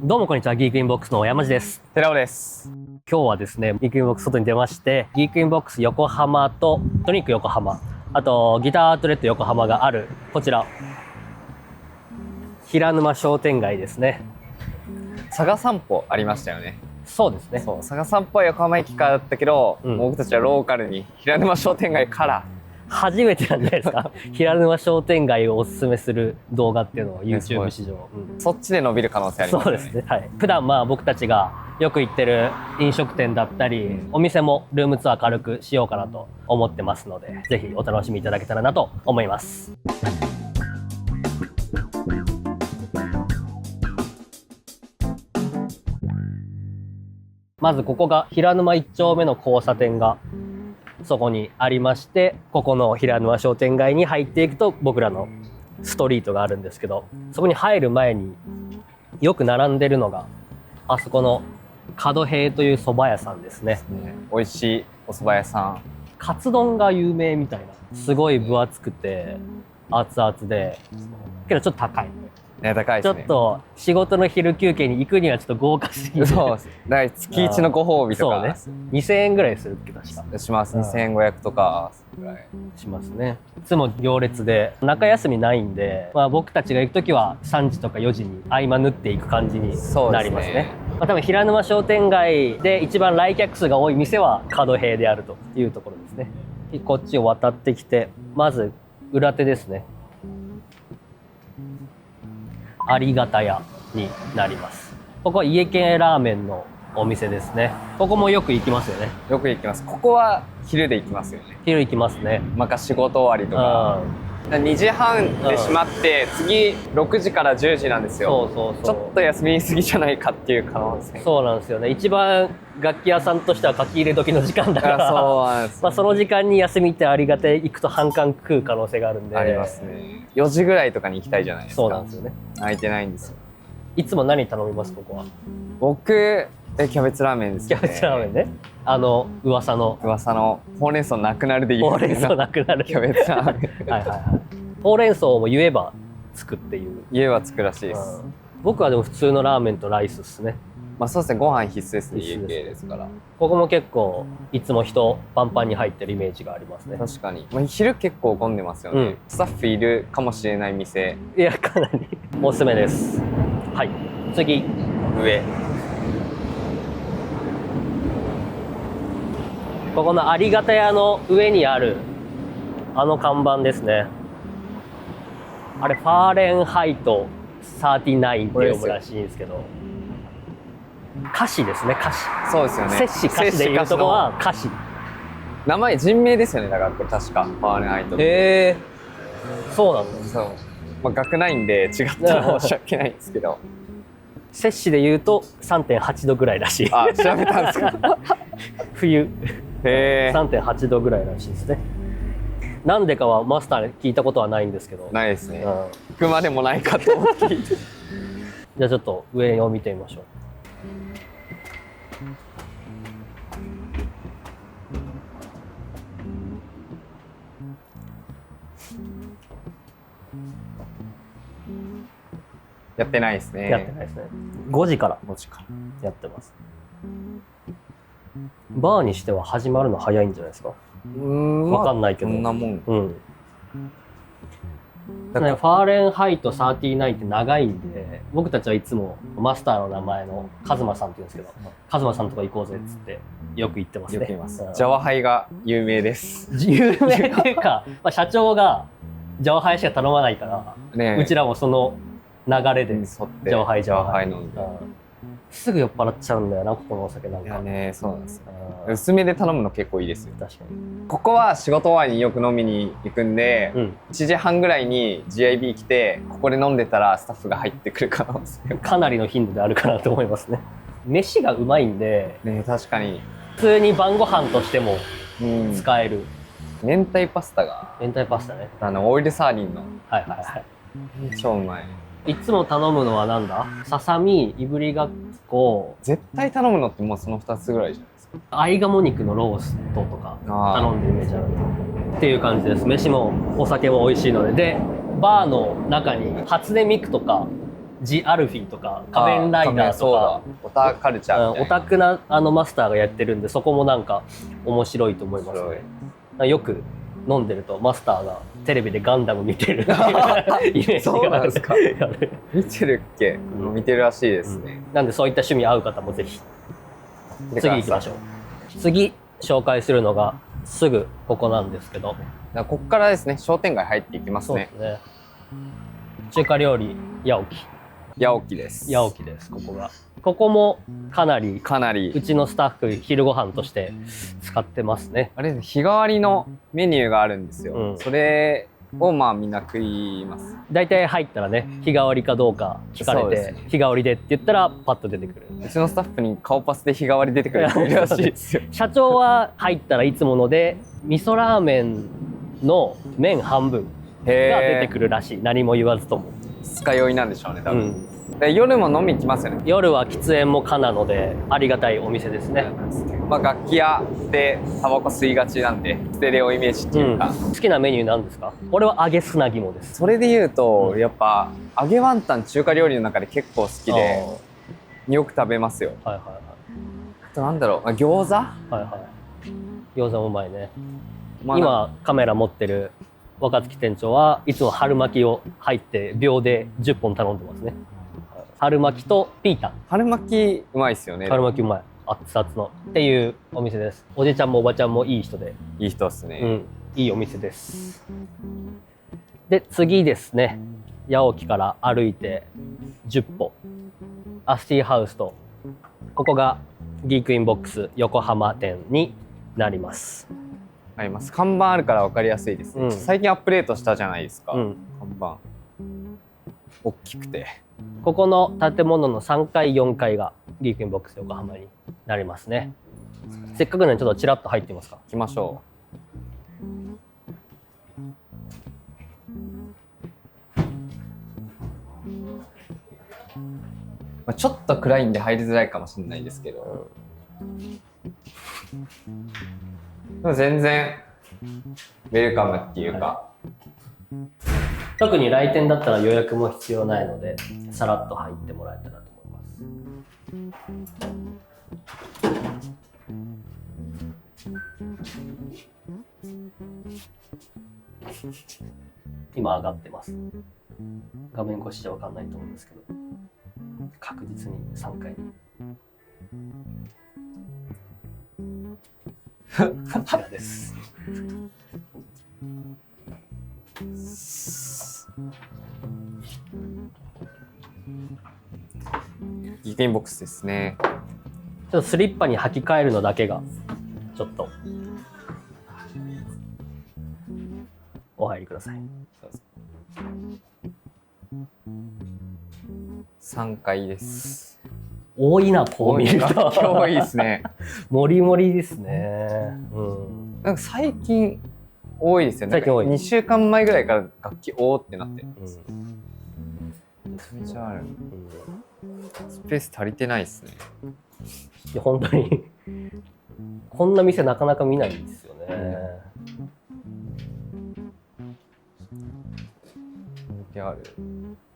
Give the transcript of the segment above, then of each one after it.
どうもこんにちは。ギークインボックスの山地です。寺尾です。今日はですね、ギークインボックス外に出まして、ギークインボックス横浜とトニック横浜、あとギターアウトレット横浜があるこちら平沼商店街ですね。佐賀散歩ありましたよね。そうですね。そう、佐賀散歩は横浜駅からだったけど、僕たちはローカルに平沼商店街から初めてなんじゃないですか。平沼商店街をおすすめする動画っていうのを YouTube 史上、そっちで伸びる可能性ありますね。そうですね。はい。普段僕たちがよく行ってる飲食店だったり、お店もルームツアー軽くしようかなと思ってますので、ぜひお楽しみいただけたらなと思います。まずここが平沼1丁目の交差点がそこにありまして、ここの平沼商店街に入っていくと僕らのストリートがあるんですけど、そこに入る前によく並んでるのがあそこの角平という蕎麦屋さんですね。美味しいお蕎麦屋さん。カツ丼が有名みたいな。すごい分厚くて熱々で、けどちょっと高い。ね、高いですね。ちょっと仕事の昼休憩に行くにはちょっと豪華すぎる。そうです。だから月1のご褒美とか。そうね。2000円ぐらいするっけ確か。します。2500とかぐらいしますね。いつも行列で中休みないんで、僕たちが行くときは3時とか4時に合間縫っていく感じになりますね。多分平沼商店街で一番来客数が多い店は角平であるというところですね。こっちを渡ってきて、まず裏手ですね。ありがた屋になります。ここは家系ラーメンのお店ですね。ここもよく行きますよね。よく行きます。ここは昼で行きますよね。昼行きますね。仕事終わりとか。2時半で閉まって、次6時から10時なんですよ。そうちょっと休みすぎじゃないかっていう可能性。そうなんですよね。一番楽器屋さんとしては書き入れ時の時間だから、そうなんです。その時間に休みってありがて行くと半缶食う可能性があるんで。ありますね。4時ぐらいとかに行きたいじゃないですか。そうなんですよね。空いてないんですよ。いつも何頼みます？ここは。僕キャベツラーメンですね。キャベツラーメンね。噂のほうれん草なくなるでいい。ほうれん草なくなるキャベツラーメン。はいはいはい。ほうれん草も言えばつくっていう。言えばつくらしいです。僕はでも普通のラーメンとライスですね。そうですね。ご飯必須ですね。家系ですから。ここも結構いつも人パンパンに入ってるイメージがありますね。確かに。昼結構混んでますよね。スタッフいるかもしれない店。いや、かなりおすすめです。はい。次上。ここのありがた屋の上にあるあの看板ですね。あれファーレンハイト39って読むらしいんですけど、菓子ですね。菓子。そうですよね。摂氏菓子でいうとこは菓子。名前人名ですよね。だからこれ確かファーレンハイト。へえ。そうなんだ。そう。学ないんで違ったら申し訳ないんですけど。摂氏でいうと 3.8 度ぐらいらしい。あ、調べたんですか。冬。へえ。3.8 度ぐらいらしいですね。なんでかはマスター聞いたことはないんですけど。ないですね。行くまでもないかと思って。じゃあちょっと上を見てみましょう。やってないですね。やってないですね。5時からやってます。バーにしては始まるの早いんじゃないですか。わかんないけど。こんなもん。ファーレンハイト39って長いんで、僕たちはいつもマスターの名前のカズマさんって言うんですけど、カズマさんとか行こうぜっつってよく行ってますね。よく行きます。ジャワハイが有名です。有名っていうか、社長がジャワハイしか頼まないから、うちらもその流れでジャワハイ飲んで。すぐ酔っ払っちゃうんだよな、ここのお酒なんか。いやね、そうなんですよ。薄めで頼むの結構いいですよ。確かに。ここは仕事終わりによく飲みに行くんで、1時半ぐらいに GIB 来て、ここで飲んでたらスタッフが入ってくる可能性かなりの頻度であるかなと思いますね。飯がうまいんで、ね、確かに。普通に晩ご飯としても使える。明太パスタが。明太パスタね。オイルサーディンの。はいはいはい。超うまい。いつも頼むのはなんだ？ささみ、いぶりがっこ。絶対頼むのってもうその2つぐらいじゃないですか。合鴨肉のローストとか頼んでるイメージあるっていう感じです。飯もお酒も美味しいので。で、バーの中に初音ミクとかジ・アルフィーとか仮面ライダーとかオタカルチャーみたいな、オタクなマスターがやってるんで、そこもなんか面白いと思いますね。よく飲んでるとマスターがテレビでガンダム見てるっていうイメージそうなんがですか見てるっけ、見てるらしいですね、なんでそういった趣味合う方もぜひ次行きましょう。次紹介するのがすぐここなんですけど、ここからですね、商店街入っていきますね。そうですね。中華料理八起。八起です。八起です。ここが。ここもかなりうちのスタッフ昼ご飯として使ってますね。あれ日替わりのメニューがあるんですよ。それをまあみんな食います。大体入ったらね、日替わりかどうか聞かれて、日替わりでって言ったらパッと出てくる。うちのスタッフに顔パスで日替わり出てくる人いるらしいですよ。社長は入ったらいつもので味噌ラーメンの麺半分が出てくるらしい。何も言わずとも。二日酔いなんでしょうね多分。で夜も飲み行きますよね。夜は喫煙も可なのでありがたいお店ですね。まあ楽器屋でタバコ吸いがちなんでステレオイメージっていうか、好きなメニューなんですか？俺は揚げ砂肝です。それで言うと、やっぱ揚げワンタン中華料理の中で結構好きでよく食べますよ。はいはいはい。あとなんだろう、餃子？はいはい。餃子もうまいね。今カメラ持ってる若槻店長はいつも春巻きを入って秒で10本頼んでますね。春巻きとピータン。春巻きうまいですよね。春巻きうまい。熱々のっていうお店です。おじちゃんもおばちゃんもいい人で。いい人ですね。いいお店です。で次ですね。八起から歩いて10歩。アスティハウスとここがギークインボックス横浜店になります。あります。看板あるから分かりやすいですね。最近アップデートしたじゃないですか。看板大きくて。ここの建物の3階4階がギークインボックス横浜になりますね。せっかくなのでちょっとちらっと入ってみますか。行きましょう。ちょっと暗いんで入りづらいかもしれないですけど、でも全然ウェルカムっていうか、特に来店だったら予約も必要ないのでさらっと入ってもらえたらと思います。今上がってます。画面越しじゃ分かんないと思うんですけど、確実に3階にこちらです。ギークインボックスですね。ちょっとスリッパに履き替えるのだけがちょっとお入りください。3階です。多いな、こう見ると。今日多いですね。もりもりですね。なんか最近多いですよね。最近多い。2週間前ぐらいから楽器おーってなってる。めちゃある。スペース足りてないですね。いや本当にこんな店なかなか見ないんですよね。置いてある。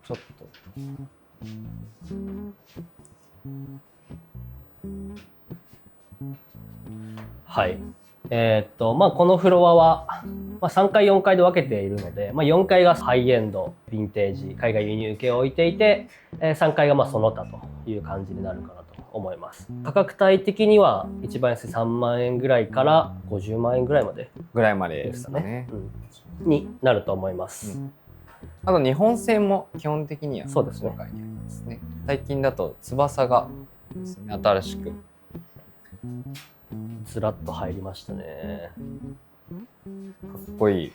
ちょっと。はい。まあこのフロアは、3階4階で分けているので、4階がハイエンドヴィンテージ海外輸入系を置いていて、3階がその他という感じになるかなと思います。価格帯的には一番安い3万円ぐらいから50万円ぐらいまでですかね、になると思います。あと日本製も基本的にはそうですね。最近だと翼がですね、新しくずらっと入りましたね。かっこいい。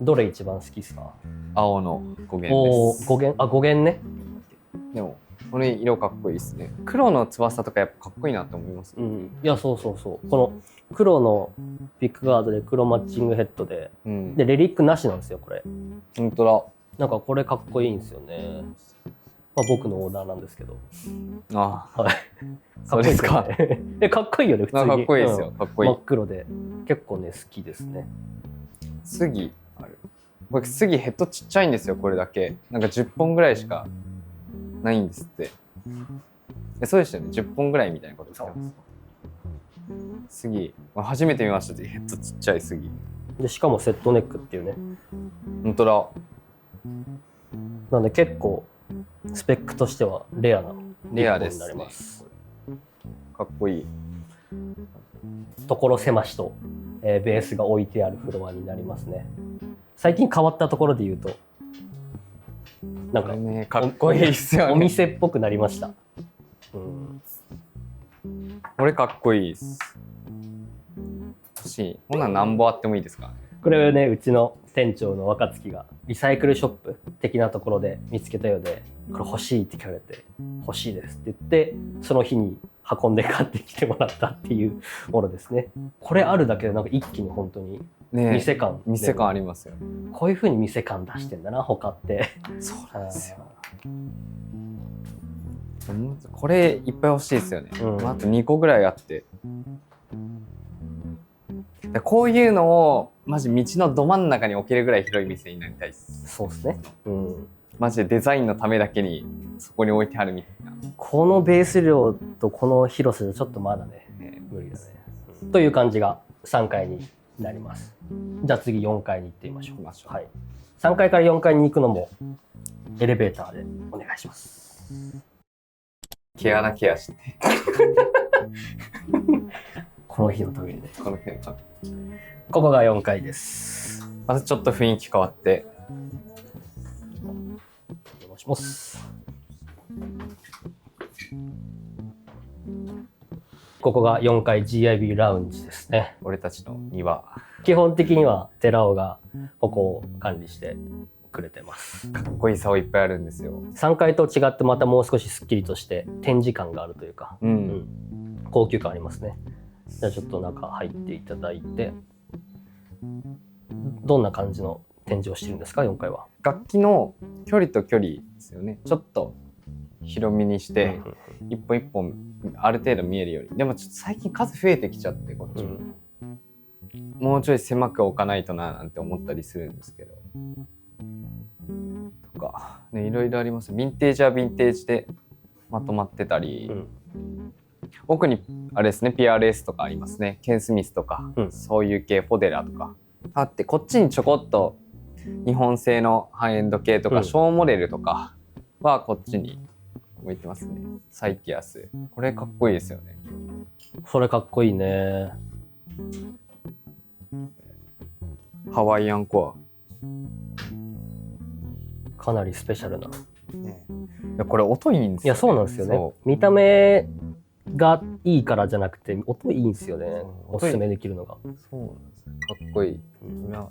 どれ一番好きですか？青の5弦です。5弦ね。でもこれ色かっこいいですね。黒の翼とかやっぱかっこいいなと思います、いやそうそうそう。この黒のビッグガードで黒マッチングヘッドで、でレリックなしなんですよこれ。本当だ。なんかこれかっこいいんですよね。僕のオーダーなんですけど。はい。そうですか。かっこいいよね普通に。かっこいいですよ。かっこいい。真っ黒で結構ね好きですね。杉ある。これ杉ヘッドちっちゃいんですよこれだけ。なんか10本ぐらいしかないんですって。そうでしたよね。10本ぐらいみたいなことですか。杉、初めて見ました。ヘッドちっちゃい杉。でしかもセットネックっていうね。本当だ。なんで結構スペックとしてはレアなレアですになります。かっこいい。所狭しと、ベースが置いてあるフロアになりますね。最近変わったところで言うと、なんか、ね、かっこいいっすよね。お店っぽくなりました。これかっこいいです。欲しい。こんなん何本あってもいいですか？これはね、うちの店長の若月がリサイクルショップ的なところで見つけたようで、これ欲しいって聞かれて、欲しいですって言って、その日に運んで買ってきてもらったっていうものですね。これあるだけでなんか一気に本当に店感、店感ありますよ。こういう風に店感出してんだな、他って。そうなんですよ。これいっぱい欲しいですよね。あと2個ぐらいあって。こういうのをマジ道のど真ん中に置けるぐらい広い店になりたいです。そうですね。マジでデザインのためだけにそこに置いてあるみたいな。このベース量とこの広さじゃちょっとまだね、無理だね。という感じが3階になります。じゃあ次4階に行ってみましょう。はい。3階から4階に行くのもエレベーターでお願いします。毛穴ケアして。この日のためにね。この日のため。ここが4階です。またちょっと雰囲気変わって。お願いします。ここが4階 GIB ラウンジですね。俺たちの庭。基本的には寺尾がここを管理してくれてます。かっこいい竿いっぱいあるんですよ。3階と違ってまたもう少しすっきりとして展示感があるというか、高級感ありますね。じゃあちょっと中入っていただいて、どんな感じの展示をしてるんですか、4階は。楽器の距離と距離ですよね。ちょっと広めにして、一本一本ある程度見えるように。でもちょっと最近数増えてきちゃって、こっちも。もうちょい狭く置かないとななんて思ったりするんですけど。とか、ね、いろいろあります。ヴィンテージはヴィンテージでまとまってたり、奥にあれですね、PRS とかありますね。ケンスミスとか、そういう系、フォデラとかあって、こっちにちょこっと日本製のハイエンド系とか、小モデルとかはこっちに置いてますね。サイティアス。これかっこいいですよね。それかっこいいね。ハワイアンコア。かなりスペシャルな。いや、これ音いいんですよ、ね。いや、そうなんですよね。見た目がいいからじゃなくて、音いいんですよね。おすすめできるのが。そうなんです。かっこいい。やば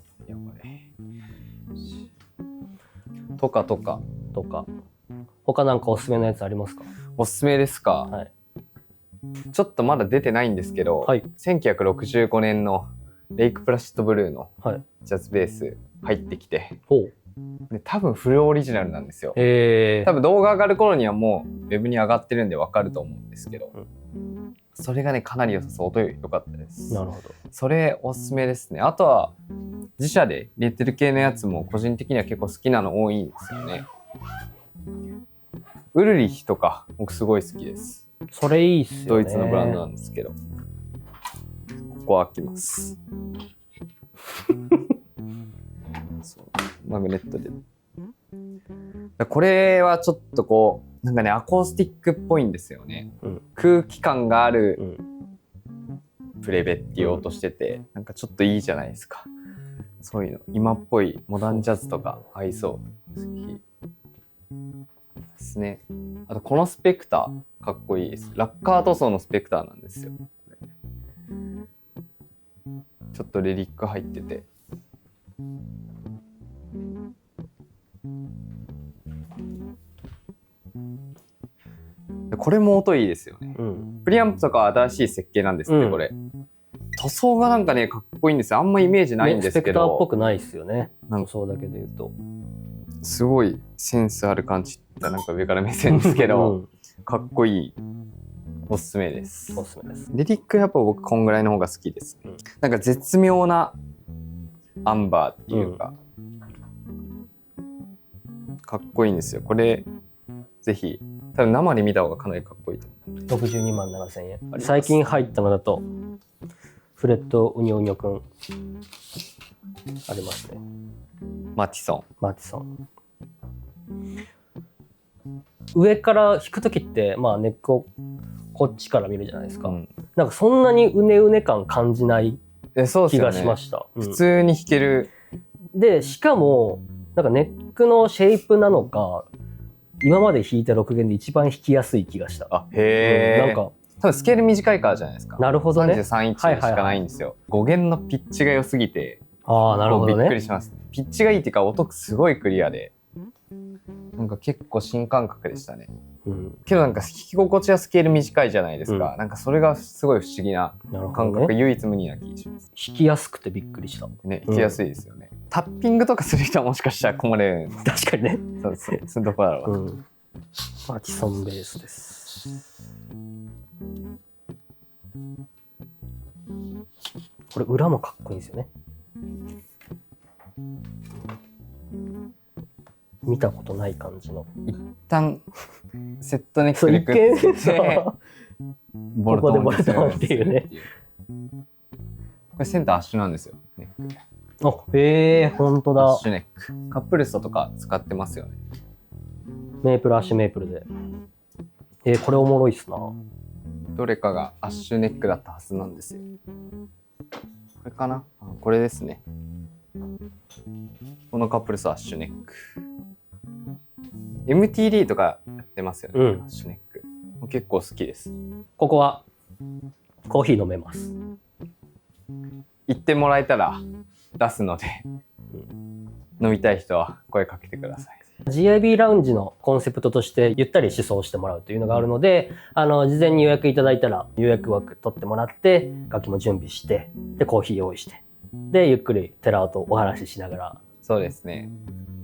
い。とか。他なんかおすすめのやつありますか？おすすめですか？はい。ちょっとまだ出てないんですけど、はい、1965年のレイクプラシッドブルーのジャズベース入ってきて、で多分フルオリジナルなんですよ。多分動画上がる頃にはもうウェブに上がってるんでわかると思うんですけど、それがねかなり良さそう。音良かったです。なるほど。それおすすめですね。あとは自社で入れてる系のやつも個人的には結構好きなの多いんですよね。ウルリヒとか僕すごい好きです。それいいっすよね。ドイツのブランドなんですけど、ここは開きます。そうマグネットで。これはちょっとこうなんかねアコースティックっぽいんですよね。空気感があるプレベって言おうとしてて、なんかちょっといいじゃないですか。そういうの今っぽいモダンジャズとか合いそうですね。あとこのスペクターかっこいいです。ラッカー塗装のスペクターなんですよ。ちょっとレリック入ってて、これも音いいですよね。プリアンプとかは新しい設計なんですって、これ。塗装がなんかねかっこいいんですよ。あんまイメージないんですけど、スペクターっぽくないですよね。塗装だけで言うとすごいセンスある感じってなんか上から目線ですけど、かっこいい。おすすめです。おすすめです。レリックやっぱ僕こんぐらいの方が好きです。なんか絶妙なアンバーっていうか、かっこいいんですよ。これぜひ多分生で見た方がかなりかっこいいと思う。62万7千円。最近入ったのだとフレッドウニョウニョくんありますね。マティソン。上から引く時ってまあネックをこっちから見るじゃないですか。なんかそんなにうねうね感感じない気がしました。普通に弾ける。でしかもなんかネックのシェイプなのか今まで弾いた6弦で一番弾きやすい気がした。へえ。なんか多分スケール短いからじゃないですか。なるほどね。33インチしかないんですよ。5弦のピッチが良すぎて、なるほどね。びっくりします。ピッチがいいっていうか音すごいクリアで、なんか結構新感覚でしたね。けどなんか弾き心地はスケール短いじゃないですか。なんかそれがすごい不思議な感覚、唯一無二な気がします。弾きやすくてびっくりした。ね、弾きやすいですよね。タッピングとかする人はもしかしたら困れる。確かにね。そういうとこだろうな。マティソンベースです。これ裏もかっこいいんですよね。見たことない感じの。一旦セットネックでくっつけてボルトンっていうね。これセンターアッシュなんですよ。へえ、本当だ。アッシュネック。カップルストとか使ってますよね。メープル、アッシュメープルで。これおもろいっすな。どれかがアッシュネックだったはずなんですよ。これかな？これですね。このカップルストアッシュネック。MTD とかやってますよね。アッシュネック。結構好きです。ここはコーヒー飲めます。言ってもらえたら出すので、飲みたい人は声かけてください。GIB ラウンジのコンセプトとしてゆったり思想してもらうというのがあるので、事前に予約いただいたら予約枠取ってもらって楽器も準備して、でコーヒー用意して、でゆっくり寺尾とお話ししながら、そうですね、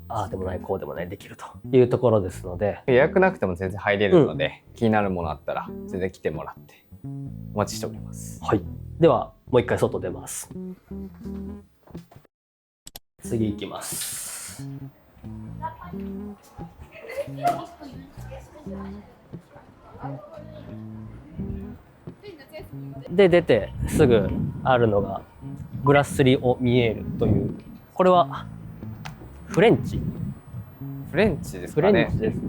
ああでもないこうでもないできるというところですので、予約なくても全然入れるので、気になるものあったら全然来てもらってお待ちしております。はい。ではもう一回外出ます。次行きます。で出てすぐあるのがブラッスリオミエールという、これはフレンチですかね。フレンチです。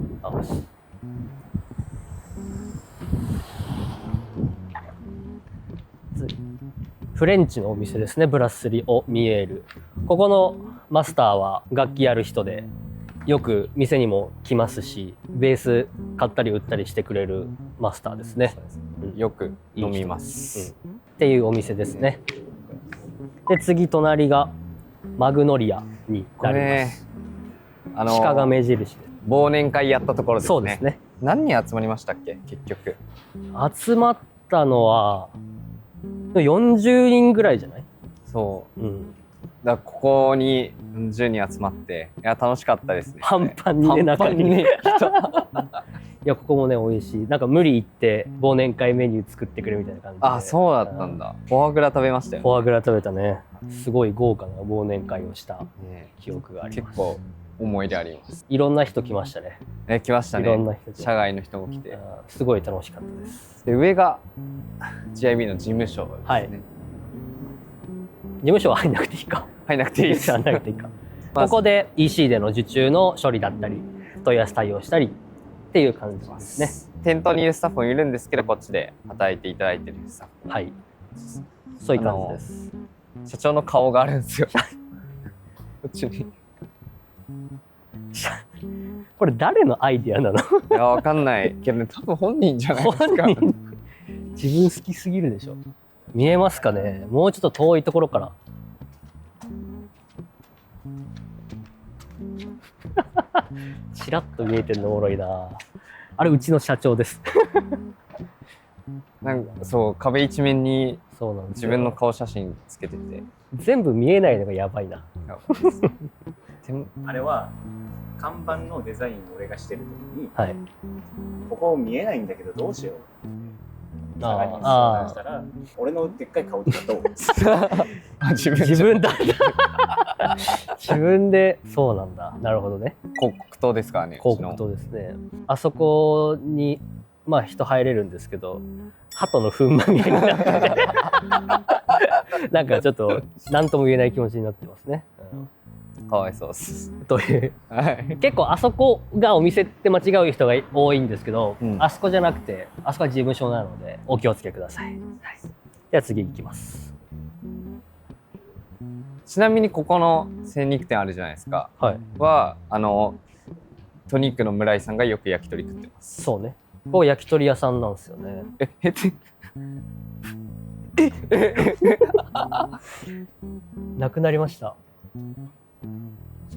フレンチのお店ですね。ブラッスリオミエール。ここのマスターは楽器やる人で、よく店にも来ますし、ベース買ったり売ったりしてくれるマスターですね。よく飲みます、っていうお店ですね。で次隣がマグノリアになります。鹿が目印で忘年会やったところですね。そうですね。何人集まりましたっけ結局？集まったのは40人ぐらいじゃない？そう。だからここに40人集まって、いや楽しかったですね。パンパンにね、中にね。いやここもね美味しい。なんか無理言って忘年会メニュー作ってくれみたいな感じで。あ、そうだったんだ。フォアグラ食べましたよね。フォアグラ食べたね。すごい豪華な忘年会をした記憶があります。結構思い出あります。いろんな人来ましたね。来ましたね。いろんな人。社外の人も来て、すごい楽しかったです。で上が GIB の事務所ですね。はい。事務所は入んなくていいか。入んなくていいです。入んなくていいか。ここで EC での受注の処理だったり、問い合わせ対応したりっていう感じですね。店頭にいるスタッフもいるんですけど、こっちで働いていただいてるスタッフ。はい。そういう感じです。社長の顔があるんですよ。こっちに。これ誰のアイディアなの？いやわかんないけど、ね、多分本人じゃないですか。自分好きすぎるでしょ。見えますかね？もうちょっと遠いところから。ちらっと見えてるのおもろいな。あれうちの社長です。なんかそう壁一面に自分の顔写真つけてて、全部見えないのがやばいな。あれは看板のデザインを俺がしてる時に、はい、ここ見えないんだけどどうしよう。相談したら俺のでっかい顔とかと自分だ。自分で、そうなんだ。なるほどね。広告塔ですからね。広告塔ですね。あそこに、まあ人入れるんですけど、鳩の糞まみれになっててなんかちょっと何とも言えない気持ちになってますね。かわいそうです。という、はい、結構あそこがお店って間違う人が多いんですけど、うん、あそこじゃなくて、あそこは事務所なのでお気をつけください。はい、では次行きます。ちなみにここの精肉店あるじゃないですか。はい。トニックの村井さんがよく焼き鳥食ってます。そうね。ここ焼き鳥屋さんなんですよね。なくなりました。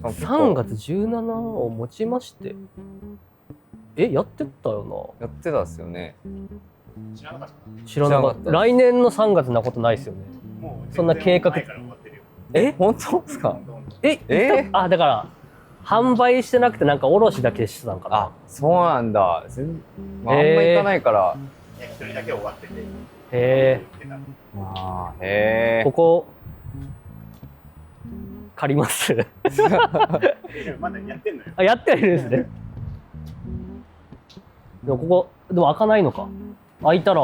3月17をもちまして、やってたよな。やってたっすよね。知らなかった。知らなかった。来年の3月なことないですよね。そんな計画。本当ですか？あ、だから販売してなくてなんか卸だけしてたんかな。あ、そうなんだ。あんま行かないから。焼き鳥だけ終わってて。ここ借ります。まだやってんのよ。あ、やってはいるんですね。でもここでも開かないのか。開いたら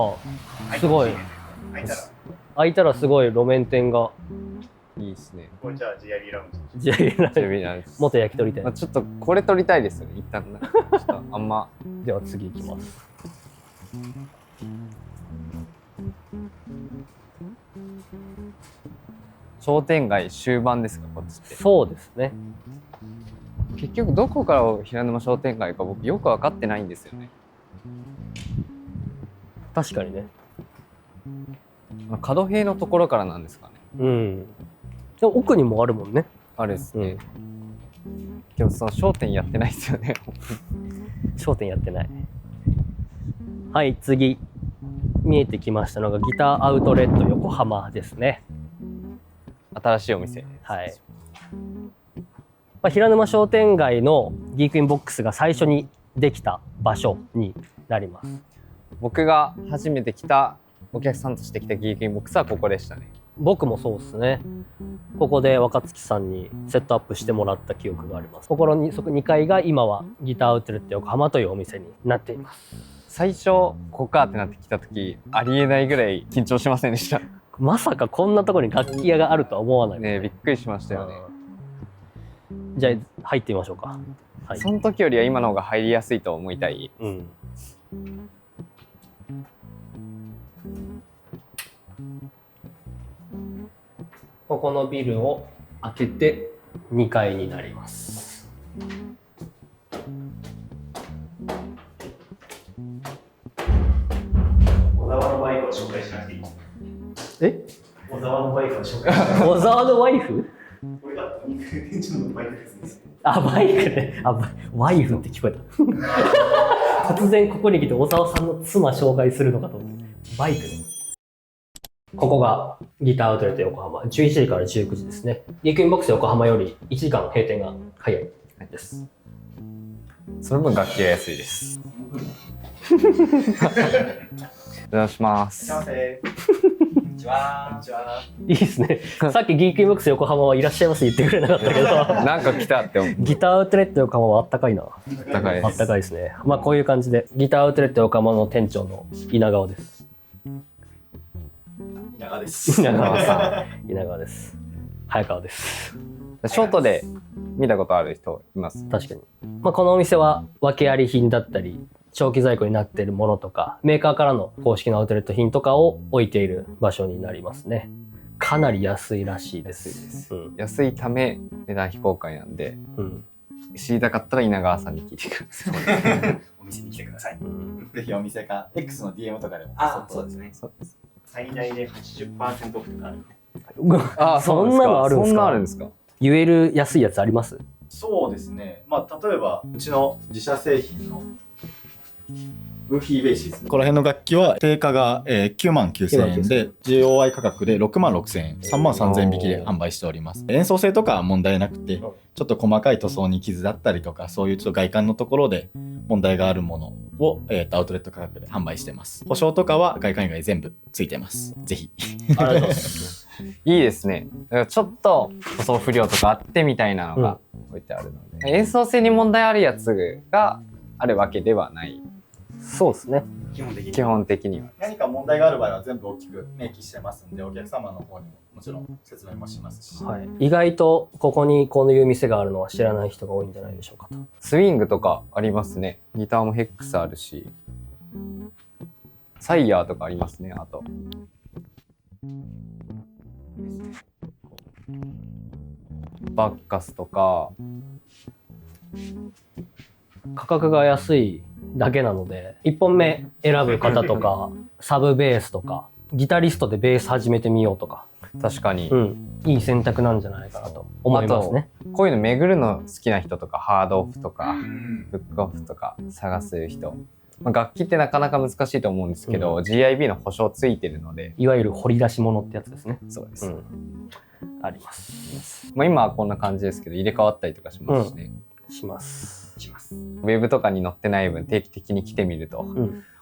すごい。開いたらすごい路面店が。いいですね。これじゃあ GIB ラウンジ。GIB ラウンジ。元焼き鳥店。ちょっとこれ撮りたいですよね。一旦ちょっとあんま。では次行きます。商店街終盤ですか、こっちって。そうですね。結局どこから平沼商店街か僕よく分かってないんですよね。確かにね。角平のところからなんですかね。うん。でも奥にもあるもんね。あれですね。でもその商店やってないですよね。商店やってない。はい、次見えてきましたのがギターアウトレット横浜ですね。新しいお店。はい。平沼商店街のギークインボックスが最初にできた場所になります。僕が初めて来たお客さんとして来たギークインボックスはここでしたね。僕もそうですね。ここで若月さんにセットアップしてもらった記憶があります。そこ2階が今はギターアウトレット横浜というお店になっています。最初ここかってなってきた時ありえないぐらい緊張しませんでした？まさかこんなところに楽器屋があるとは思わないね。びっくりしましたよね。じゃあ入ってみましょうか。はい、その時よりは今の方が入りやすいと思いたい。うん。ここのビルを開けて2階になります。小沢のバイクを紹介しなくていい？小沢のバイクを紹介しなくていい？小沢のワイフ？これが店長のバイクですね。あ、バイクね。あ、ワイフって聞こえた。突然ここに来て小沢さんの妻紹介するのかと思って。バイクね。ここがギターアウトレット横浜、11時から19時ですね。ギークインボックス横浜より1時間閉店が早いです。その分楽器が安いです。お邪魔します。こんにちは。いいですね。さっきギークインボックス横浜はいらっしゃいます言ってくれなかったけどなんか来たって思う。ギターアウトレット横浜はあったかいな。あったかいです。あったかいですね。まあこういう感じでギターアウトレット横浜の店長の稲川です。稲川です。稲川さん。稲川です。早川です。ショートで見たことある人います？確かに。まあこのお店は訳あり品だったり長期在庫になっているものとかメーカーからの公式のアウトレット品とかを置いている場所になりますね。かなり安いらしいです。安いため値段非公開なんで、知りたかったら稲川さんに聞いてください。お店に来てください。ぜひお店か X の DM とかでも。そうですね。最大で 80% オフとかある。そんなのあるんですか？そんなあるんですか？言える安いやつあります？そうですね。まあ例えばうちの自社製品のウーフィーベーシス。この辺の楽器は定価が99,000円で GOI 価格で66,000円、33,000円引きで販売しております。演奏性とかは問題なくて、ちょっと細かい塗装に傷だったりとか、そういうちょっと外観のところで問題があるものを、アウトレット価格で販売してます。保証とかは外観以外全部ついてます。ぜひ。ありがとうございます。いいですね。だからちょっと塗装不良とかあってみたいなのが置いてあるので、演奏性に問題あるやつがあるわけではない。そうですね。基本的には。何か問題がある場合は全部大きく明記してますんで、お客様の方にももちろん説明もしますし、はい、意外とここにこういう店があるのは知らない人が多いんじゃないでしょうかと。スイングとかありますね。ギターもヘックスあるし、サイヤーとかありますね。あとバッカスとか。価格が安いだけなので、1本目選ぶ方とかサブベースとかギタリストでベース始めてみようとか、確かに、いい選択なんじゃないかなと思いますね。こういうの巡るの好きな人とか、ハードオフとかブックオフとか探す人、楽器ってなかなか難しいと思うんですけど、GIB の保証ついてるので、いわゆる掘り出し物ってやつですね。そうです、あります。今はこんな感じですけど、入れ替わったりとかしますしね。します。ウェブとかに載ってない分定期的に来てみると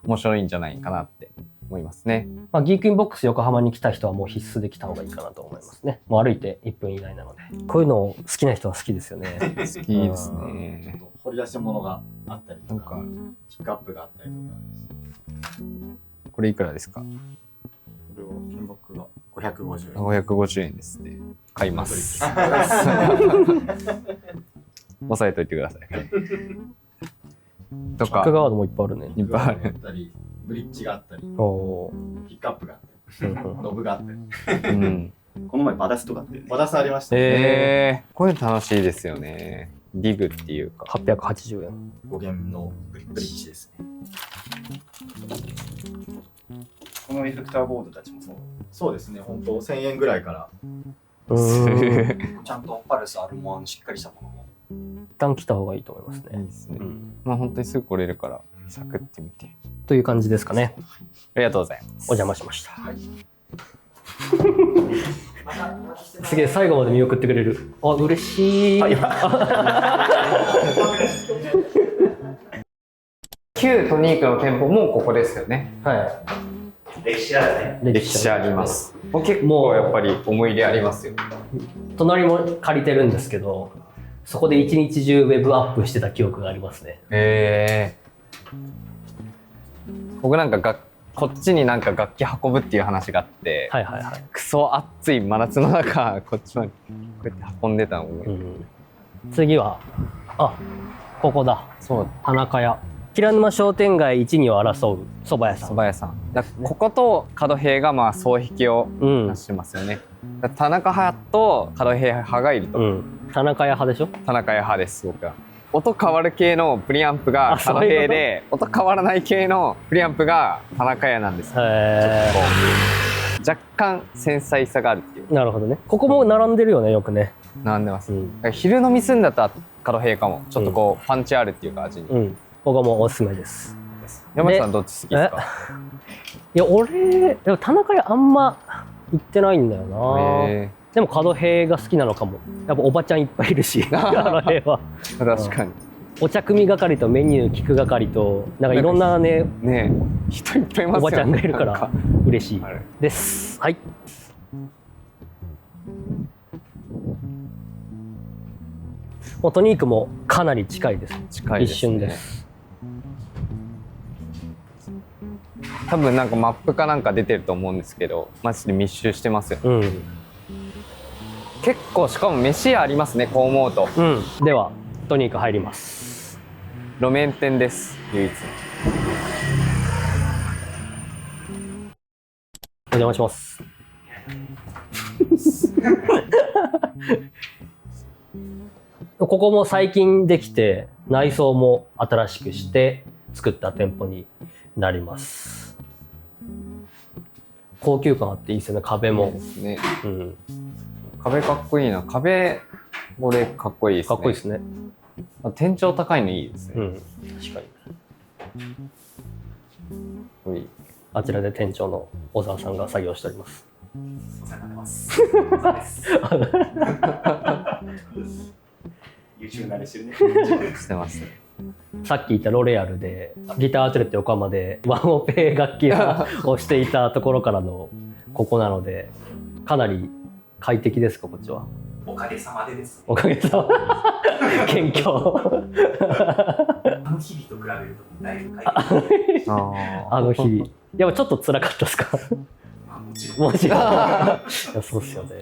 面白いんじゃないかなって思いますね。ギークインボックス横浜に来た人はもう必須で来た方がいいかなと思いますね。もう歩いて1分以内なので、こういうの好きな人は好きですよね。好きですね。掘り出し物があったりとか、ピックアップがあったりとか。これいくらですか？これを金額が550円。550円ですね。買います。押さえといてください。とか。バックガードもいっぱいあるね。いっぱいある。ブリッジがあったり、ピックアップがあったり、ノブがあったり。この前バダスとかってバダスありましたね。こういうの楽しいですよね。ディグっていうか。880円。5弦のブリッジですね。このエフェクターボードたちもそうですね。本当1000円ぐらいから。ちゃんとパルスあるもん、しっかりしたものも。一旦来た方がいいと思いますね。いいですね。本当にすぐ来れるからサクってみて。という感じですかね。ありがとうございます。お邪魔しました。すげえ、最後まで見送ってくれる。あ、嬉しい。旧トニークの店舗もここですよね。はい。歴史あるね。歴史あります。結構やっぱり思い入れありますよ。隣も借りてるんですけど、そこで一日中ウェブアップしてた記憶がありますね。僕なんかこっちになんか楽器運ぶっていう話があって、クソ暑い真夏の中こっちまでこうやって運んでたのを、次はここだ。そう、田中屋。平沼商店街一二を争う蕎麦屋さん。蕎麦屋さん。ここと角平が双璧を出してますよね。田中派と角平派がいると。田中屋派でしょ？田中屋派です、僕は。音変わる系のプリアンプが角平で、音変わらない系のプリアンプが田中屋なんです。若干繊細さがあるっていう。なるほどね。ここも並んでるよね、よくね。並んでます。昼飲みすんだったら角平かも。ちょっとこうパンチあるっていうか味に。ここもおすすめです。山下さんどっち好きですか？いや、俺でも田中屋あんま行ってないんだよな。でも角平が好きなのかも。やっぱおばちゃんいっぱいいるし、角平は。確かに。お茶組係とメニュー聞く係となんかいろんなね人いっぱいいますよね。おばちゃんがいるから嬉しいです。はい。もうトニークもかなり近いです。近いですね。一瞬です。多分なんかマップかなんか出てると思うんですけど、マジで密集してますよ。結構しかも飯屋ありますね、こう思うと。ではトニーク入ります。路面店です、唯一。お邪魔します。ここも最近できて内装も新しくして作った店舗になります。高級感あっていいですよね。壁もですね。壁かっこいいな。壁これかっこいいですね。かっこいいですね。天井高いのいいですね。確かに。あちらで店長の小沢さんが作業しております。お世話になってます。YouTube 慣れしてるね。してます。さっき言ったロレアルでギターアウトレット横浜でワンオペ楽器をしていたところからのここなので、かなり快適ですか、こっちは。おかげさまでです、ね。おかげさま謙虚あの日々と比べるとだいぶ快適あの日々。やっぱちょっと辛かったですか？もちろん。もちろん。いや、そうっすよね。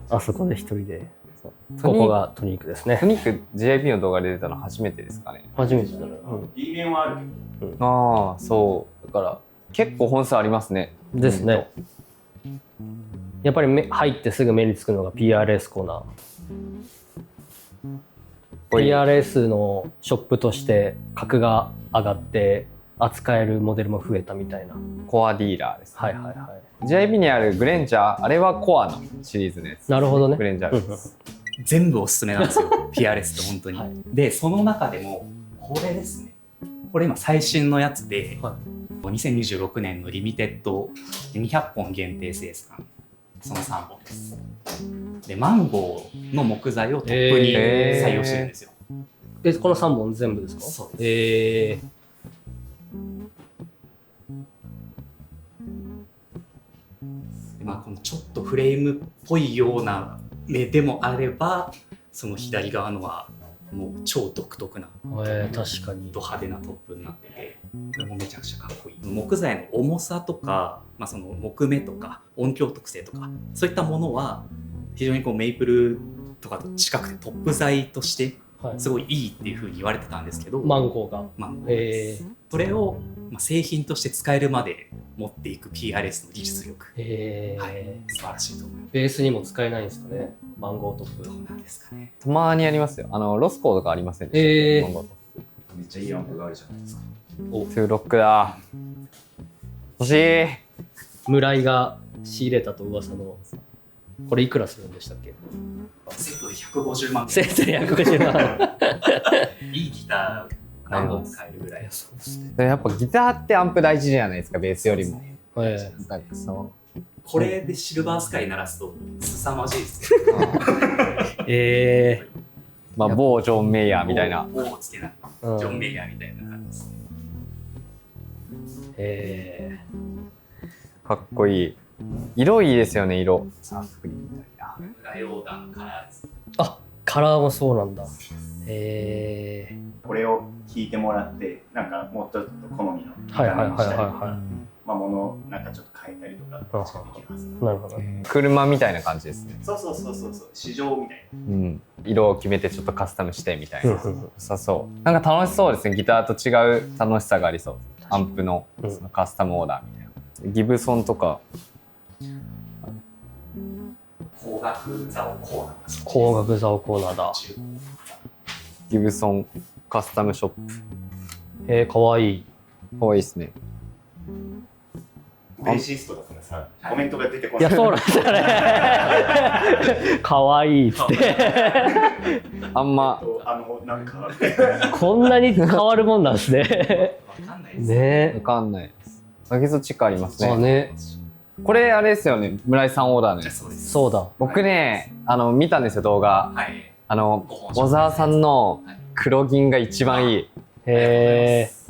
あそこで一人で。ここがトニークですね。トニーク GIP の動画で出たの初めてですかね。初めてだね。B 面はあるけど。ああ、そうだから結構本数ありますね。ですね。やっぱり入ってすぐ目につくのが PRS コーナー。PRS のショップとして格が上がって扱えるモデルも増えたみたいな。コアディーラーです、ね。はいはいはい。GIP にあるグレンジャー、あれはコアのシリーズのやつ。なるほどね。グレンジャーです。全部おすすめなんですよ。PRS って本当に。はい、で、その中でもこれですね。これ今最新のやつで、はい、2026年のリミテッド200本限定生産。その3本です。で、マンゴーの木材をトップに採用してるんですよ。この3本全部ですか？そうです。まあ、このちょっとフレームっぽいような目でもあれば、その左側のはもう超独特な、確かにド派手なトップになってて、これもめちゃくちゃかっこいい。木材の重さとか、まあ、その木目とか音響特性とかそういったものは非常にこうメイプルとかと近くてトップ材としてすごいいいっていう風に言われてたんですけど、マンゴーがそれを製品として使えるまで持っていく PRS の技術力、はい、素晴らしいと思います。ベースにも使えないんですかね、マンゴートップ。どうなんですかね。たまにありますよ。ロスコーとかありませんでした、マンゴートップ。めっちゃいいアンプがあるじゃないですか。お、トゥーロックだ。欲しい。村井が仕入れたと噂の、これいくらするんでしたっけ？セットで150万。セットで150万。いいギター何本買えるぐらい。そうですね。やっぱギターってアンプ大事じゃないですか、ベースよりも。これでシルバースカイ鳴らすと凄まじいですよ。まあ某ジョン・メイヤーみたいな。某つけなジョン・メイヤーみたいな感じですね。かっこいい。色いいですよね、色。サーフリーみたいな。ライオーダーのカラーです。あ、カラーもそうなんだ。これを聞いてもらって、なんかもうちょっと好みのはいはいはいはい。まあ物なんかちょっと変えたりとかできます。なるほど。車みたいな感じですね。そう市場みたいな。うん。色を決めてちょっとカスタムしてみたいな。良さそう。なんか楽しそうですね。ギターと違う楽しさがありそう。アンプのそのカスタムオーダーみたいな。ギブソンとか。光学ザオコーナー。光学ザオコーナーだ。ギブソンカスタムショップ。かわいい。かわいいですね。ベーシストだからさ、コメントが出てこない。いや、そうなんですよね。かわいいっつって。あんまなんかこんなに変わるもんなんですね。ね。わかんないです。バケツチックありますね。ね。これあれですよね。村井さんオーダーのやつ。そうだ。僕ね、見たんですよ動画。小沢さんの黒銀が一番いい。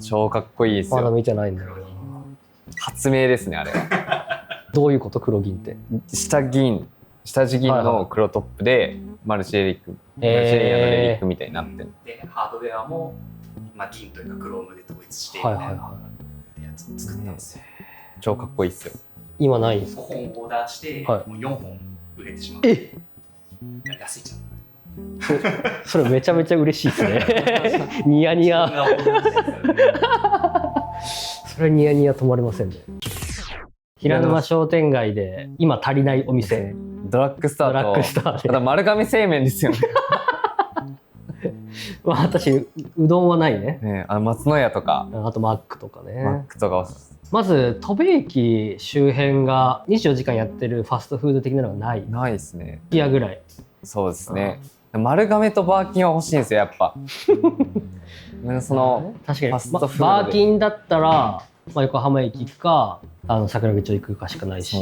超かっこいいですよ。まだ見てないんだよな。発明ですねあれは。どういうこと？黒銀って。下地銀の黒トップでマルチエリック、マルチレイヤーのレリックみたいになってる。でハードウェアも銀というかクロームで統一してみたいなやつを作ったんですよ。超かっこいいっすよ。今ないんですか？5本オーダーしてもう4本売れてしまう。安いじゃん。それめちゃめちゃ嬉しいですね。ニヤニヤ。それニヤニヤ止まりませんね。平沼商店街で今足りないお店。ドラッグストアと丸亀製麺ですよね。私うどんはないね。松の屋とか。あとマックとかね。マックとか。まず戸部駅周辺が24時間やってるファストフード的なのがない。ないですね。いやぐらい。そうですね。丸亀とバーキンは欲しいんですよやっぱ。その確かにバーキンだったら、横浜駅か桜木町行くかしかないし、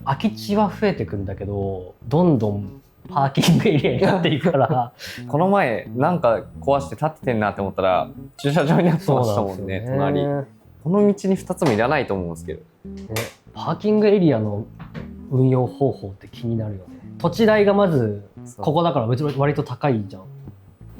空き地は増えてくんだけどどんどんパーキングエリアになっていくからこの前なんか壊して建ててんなって思ったら駐車場になってましたもんね。隣この道に2つもいらないと思うんですけど、パーキングエリアの運用方法って気になるよね。土地代がまずここだから別に割と高いじゃん。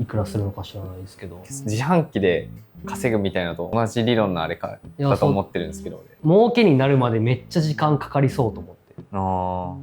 いくらするのか知らないですけど、自販機で稼ぐみたいなのと同じ理論のあれかだと思ってるんですけど、儲けになるまでめっちゃ時間かかりそうと思って。あ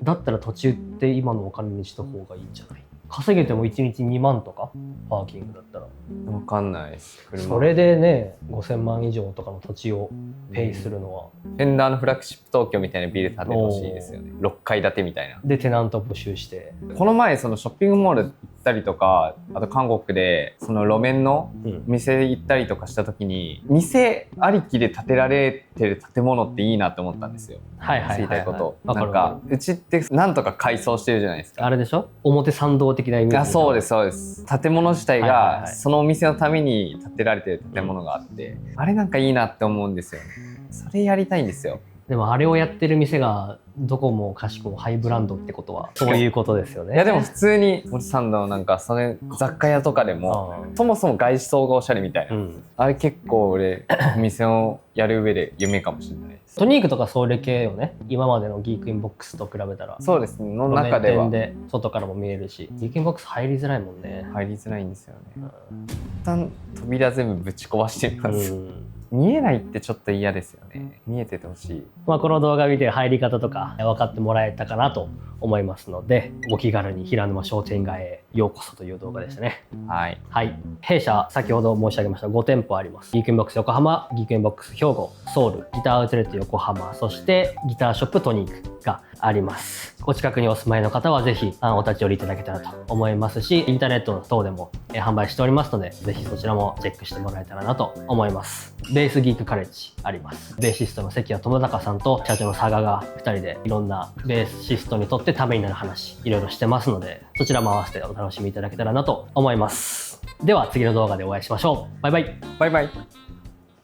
だったら途中って今のお金にした方がいいんじゃない。稼げても1日2万とかパーキングだったら分かんないです。それでね5000万以上とかの土地をペイするのは、フェンダーのフラッグシップ東京みたいなビル建ててほしいですよね。6階建てみたいな。でテナント募集して。この前そのショッピングモール行ったりとか、あと韓国でその路面の店行ったりとかした時に、店ありきで建てられてる建物っていいなって思ったんですよ。はいはいはい、はい、言いたいこと。なんかうちってなんとか改装してるじゃないですか。あれでしょ、表参道的なイメージ。あ、そうですそうです。建物自体がそのお店のために建てられてる建物があって、あれなんかいいなって思うんですよね。それやりたいんですよ。でもあれをやってる店がどこもかしこもハイブランドってことはそういうことですよね。いやでも普通に森さんのなんかそれ雑貨屋とかでもそもそも外装がおしゃれみたいな、あれ結構俺お店をやる上で夢かもしれないです。トニークとかそれ系よね。今までのギークインボックスと比べたら。そうですね。の中ではで外からも見えるし、ギークインボックス入りづらいもんね。入りづらいんですよね。一旦扉全部ぶち壊してみます。見えないってちょっと嫌ですよね。見えててほしい。この動画見て入り方とか分かってもらえたかなと思いますので、お気軽に平沼商店街へようこそという動画でしたね。はい。はい。弊社先ほど申し上げました5店舗あります。ギークインボックス横浜、ギークインボックス兵庫、ソウル、ギターアウトレット横浜、そしてギターショップトニークがあります。お近くにお住まいの方はぜひお立ち寄りいただけたらと思いますし、インターネットの等でも販売しておりますので、ぜひそちらもチェックしてもらえたらなと思います。ベースギークカレッジあります。ベーシストの関谷智隆さんと社長の佐賀が2人でいろんなベーシストにとってためになる話いろいろしてますので、そちらも合わせてお楽しみいただけたらなと思います。では次の動画でお会いしましょう。バイバイ。バイバイ。